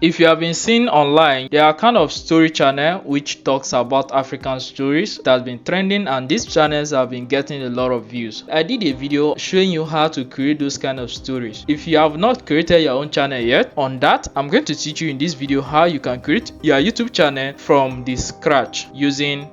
If you have been seeing online, there are kind of story channel which talks about African stories that has been trending, and these channels have been getting a lot of views. I did a video showing you how to create those kind of stories. If you have not created your own channel yet, on that I'm going to teach you in this video how you can create your YouTube channel from the scratch using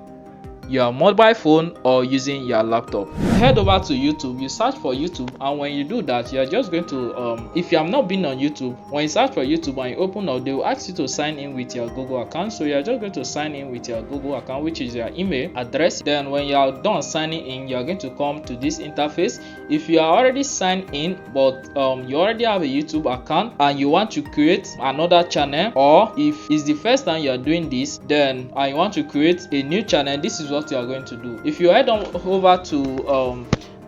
your mobile phone or using your laptop. Head over to YouTube, you search for YouTube, and when you do that, you're just going to if you have not been on YouTube, when you search for YouTube and you open up, they will ask you to sign in with your Google account. So you're just going to sign in with your Google account, which is your email address. Then when you are done signing in, you're going to come to this interface. If you are already signed in but you already have a YouTube account and you want to create another channel, or if it's the first time you're doing this, then I want to create a new channel, this is what you are going to do. If you head on over to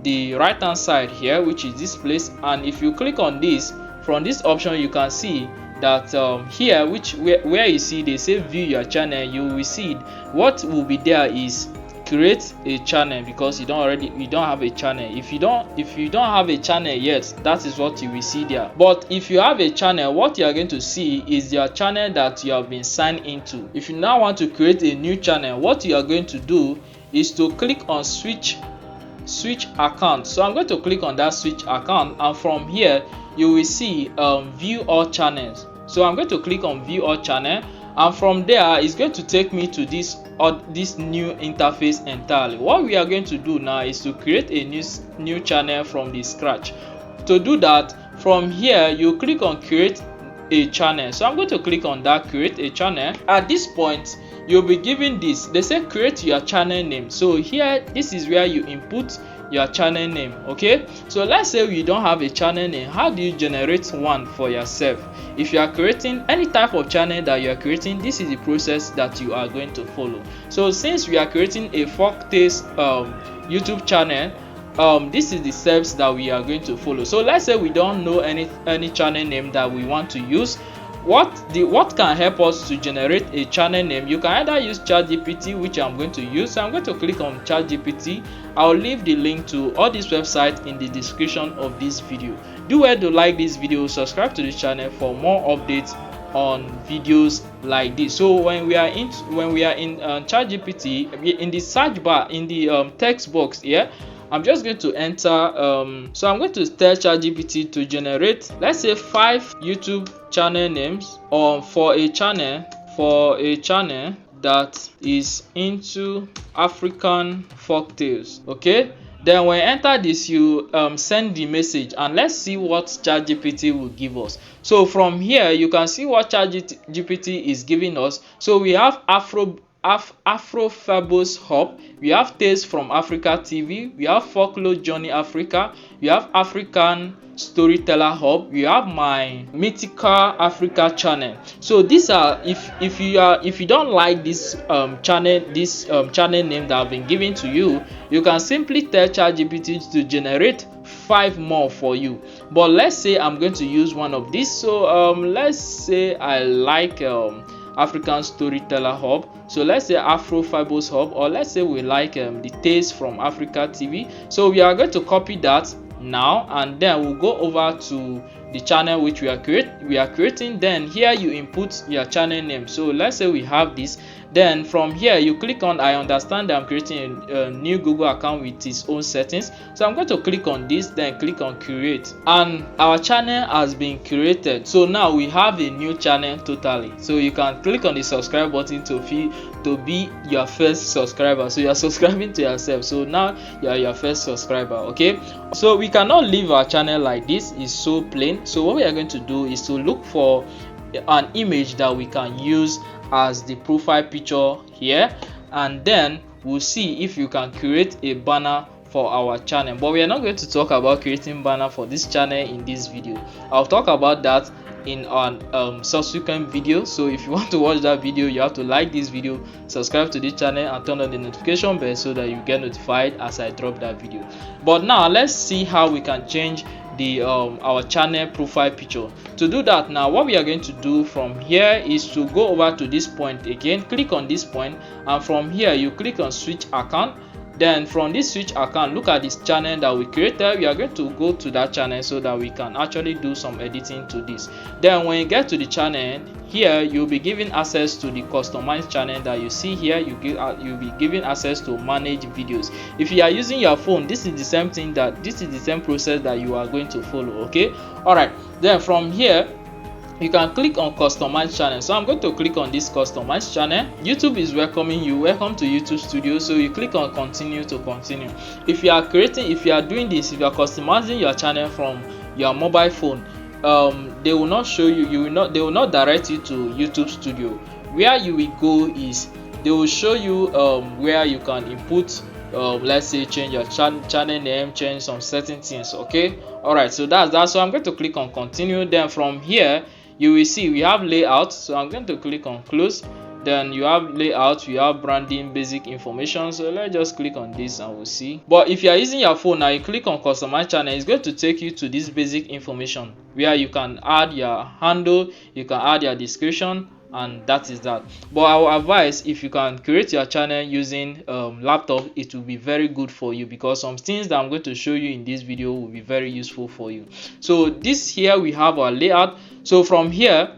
the right hand side here, which is this place, and if you click on this, from this option you can see that here where you see they say view your channel, you will see what will be there is create a channel, because you don't have a channel. If you don't have a channel yet, that is what you will see there. But if you have a channel, what you are going to see is your channel that you have been signed into. If you now want to create a new channel, what you are going to do is to click on switch account. So I'm going to click on that switch account, and from here you will see view all channels. So I'm going to click on view all channel, and from there it's going to take me to this new interface entirely. What we are going to do now is to create a new channel from the scratch. To do that, from here you click on create a channel. So I'm going to click on that create a channel. At this point you'll be given this, they say create your channel name. So here, this is where you input your channel name. Okay, so let's say you don't have a channel name. How do you generate one for yourself? If you are creating any type of channel that you are creating, this is the process that you are going to follow. So since we are creating a Folktales YouTube channel, this is the steps that we are going to follow. So let's say we don't know any channel name that we want to use. What can help us to generate a channel name? You can either use ChatGPT, which I'm going to use. So I'm going to click on ChatGPT. I'll leave the link to all these websites in the description of this video. Do well to like this video, subscribe to the channel for more updates on videos like this. So when we are in ChatGPT, in the search bar, in the text box here, I'm just going to enter so I'm going to tell ChatGPT to generate, let's say, 5 YouTube channel names, or for a channel that is into African folktales. Okay, then when you enter this, you send the message, and let's see what ChatGPT will give us. So from here you can see what ChatGPT is giving us. So we have Afro-Fables Hub, we have Tales from Africa TV, we have Folklore Journey Africa, we have African Storyteller Hub, we have my Mythical Africa channel. So these are, if you don't like this channel name that have been given to you, you can simply tell ChatGPT to generate 5 more for you. But let's say I'm going to use one of these. So let's say I like African Storyteller Hub. So let's say Afro Fables Hub, or let's say we like the Tales from Africa TV. So we are going to copy that now, and then we'll go over to the channel which we are creating. Then here you input your channel name. So let's say we have this. Then from here you click on I understand that I'm creating a new Google account with its own settings. So I'm going to click on this, then click on create, and our channel has been created. So now we have a new channel totally. So you can click on the subscribe button to be your first subscriber. So you're subscribing to yourself, so now you're your first subscriber. Okay, so we cannot leave our channel like this, it's so plain. So what we are going to do is to look for an image that we can use as the profile picture here, and then we'll see if you can create a banner for our channel. But we are not going to talk about creating banner for this channel in this video. I'll talk about that in an subsequent video. So if you want to watch that video, you have to like this video, subscribe to this channel, and turn on the notification bell so that you get notified as I drop that video. But now let's see how we can change the our channel profile picture. To do that, now what we are going to do from here is to go over to this point again, click on this point, and from here you click on switch account. Then from this switch account, look at this channel that we created. We are going to go to that channel so that we can actually do some editing to this. Then when you get to the channel here, you'll be given access to the customized channel that you see here. You'll be given access to manage videos. If you are using your phone, this is the same thing, that this is the same process that you are going to follow. Okay, all right. Then from here, you can click on customize channel. So I'm going to click on this customize channel. YouTube is welcoming you. Welcome to YouTube Studio. So you click on continue to continue. If you are doing this, if you are customizing your channel from your mobile phone, they will not show you, they will not direct you to YouTube Studio. Where you will go is they will show you where you can input, let's say change your channel name, change some certain things. Okay, all right, so that's that. So I'm going to click on continue. Then from here, you will see we have layout. So I'm going to click on close. Then you have layout, you have branding, basic information. So let's just click on this and we'll see. But if you are using your phone now, you click on customize channel, it's going to take you to this basic information where you can add your handle, you can add your description, and that is that. But I will advise, if you can create your channel using laptop, it will be very good for you, because some things that I'm going to show you in this video will be very useful for you. So this here, we have our layout. So from here,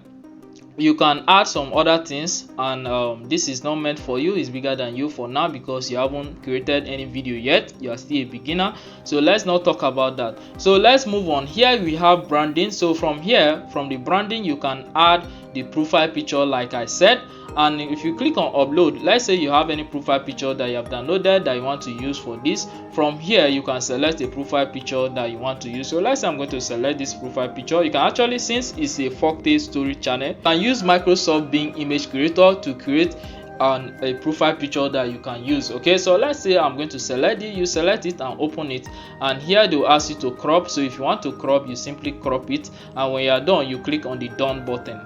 you can add some other things, and this is not meant for you. It's bigger than you for now because you haven't created any video yet. You are still a beginner, so let's not talk about that. So let's move on. Here we have branding. So from here, from the branding, you can add the profile picture like I said. And if you click on upload, let's say you have any profile picture that you have downloaded that you want to use for this, from here you can select a profile picture that you want to use. So let's say I'm going to select this profile picture. You can actually, since it's a folktale story channel, you can use Microsoft Bing image creator to create a profile picture that you can use. Okay, so let's say I'm going to select it. You select it and open it, and here they will ask you to crop. So if you want to crop, you simply crop it, and when you are done, you click on the done button,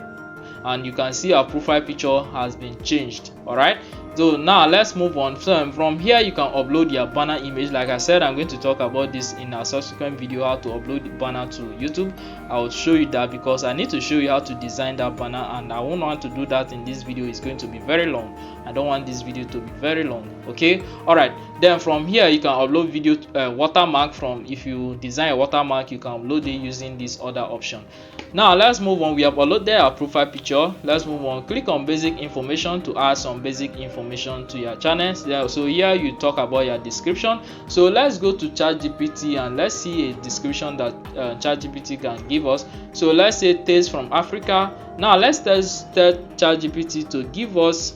and you can see our profile picture has been changed. All right, so now let's move on. So from here, you can upload your banner image. Like I said, I'm going to talk about this in a subsequent video, how to upload the banner to YouTube. I will show you that because I need to show you how to design that banner, and I won't want to do that in this video. It's going to be very long. I don't want this video to be very long. Okay, all right. Then from here, you can upload video watermark. From, if you design a watermark, you can upload it using this other option. Now let's move on. We have uploaded our profile picture. Let's move on. Click on basic information to add some basic information to your channel. So here you talk about your description. So let's go to ChatGPT and let's see a description that ChatGPT can give us. So let's say Tales from Africa. Now let's tell ChatGPT to give us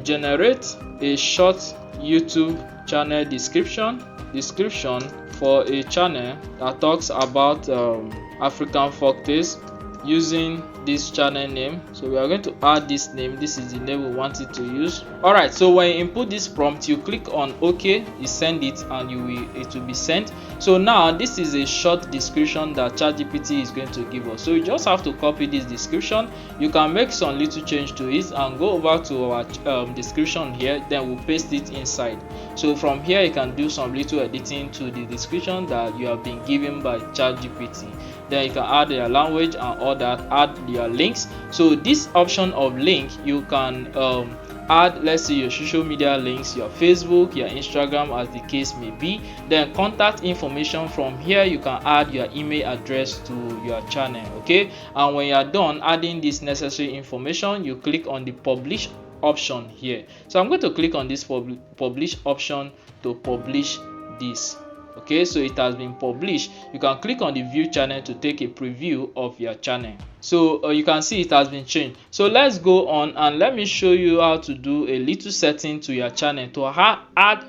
generate a short YouTube channel description for a channel that talks about African folktales using this channel name. So we are going to add this name. This is the name we want it to use. All right, so when you input this prompt, you click on OK, you send it, and it will be sent. So now this is a short description that ChatGPT is going to give us. So you just have to copy this description. You can make some little change to it and go over to our description here, then we'll paste it inside. So from here, you can do some little editing to the description that you have been given by ChatGPT. Then you can add your language and all that, add your links. So this option of link, you can add, let's say, your social media links, your Facebook, your Instagram, as the case may be. Then contact information. From here, you can add your email address to your channel. Okay, and when you are done adding this necessary information, you click on the publish option here. So I'm going to click on this publish option to publish this. Okay, so it has been published. You can click on the view channel to take a preview of your channel. So you can see it has been changed. So let's go on and let me show you how to do a little setting to your channel to add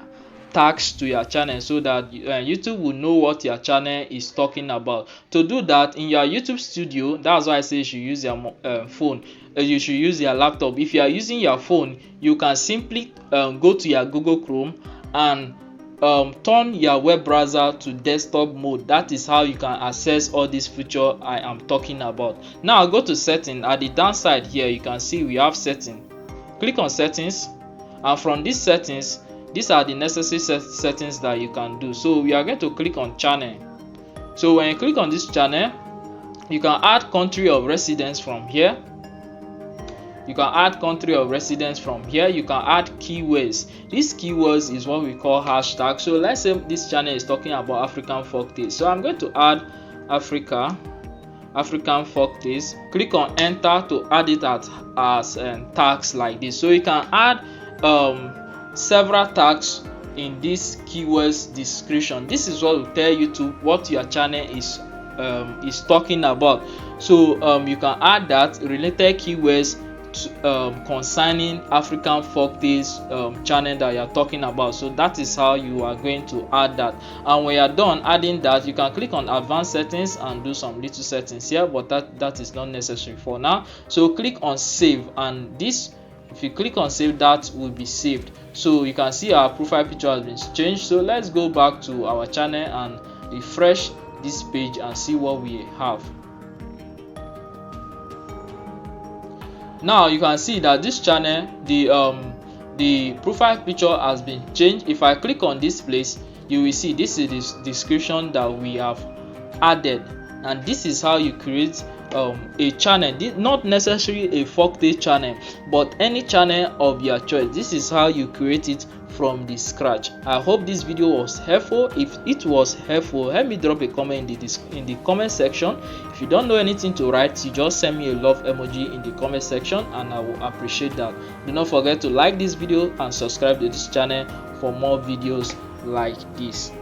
tags to your channel so that YouTube will know what your channel is talking about. To do that in your YouTube Studio, that's why I say you should use your phone. You should use your laptop. If you are using your phone, you can simply go to your Google Chrome and turn your web browser to desktop mode. That is how you can access all this feature I am talking about. Now go to setting. At the downside here, you can see we have setting. Click on settings, and from these settings, these are the necessary settings that you can do. So we are going to click on channel. So when you click on this channel, you can add country of residence. From here You can add country of residence from here. You can add keywords. These keywords is what we call hashtag. So let's say this channel is talking about African folktales. So I'm going to add African folktales. Click on enter to add it as tags like this. So you can add several tags in this keywords description. This is what will tell you to what your channel is talking about. So you can add that related keywords concerning African folktales channel that you are talking about. So that is how you are going to add that. And when you are done adding that, you can click on advanced settings and do some little settings here, but that is not necessary for now. So click on save, and this, if you click on save, that will be saved. So you can see our profile picture has been changed. So let's go back to our channel and refresh this page and see what we have. Now you can see that this channel, the profile picture has been changed. If I click on this place, you will see this is the description that we have added, and this is how you create a channel. Not necessarily a folktale channel, but any channel of your choice. This is how you create it from the scratch. I hope this video was helpful. If it was helpful, help me drop a comment in the comment section. If you don't know anything to write, you just send me a love emoji in the comment section, and I will appreciate that. Do not forget to like this video and subscribe to this channel for more videos like this.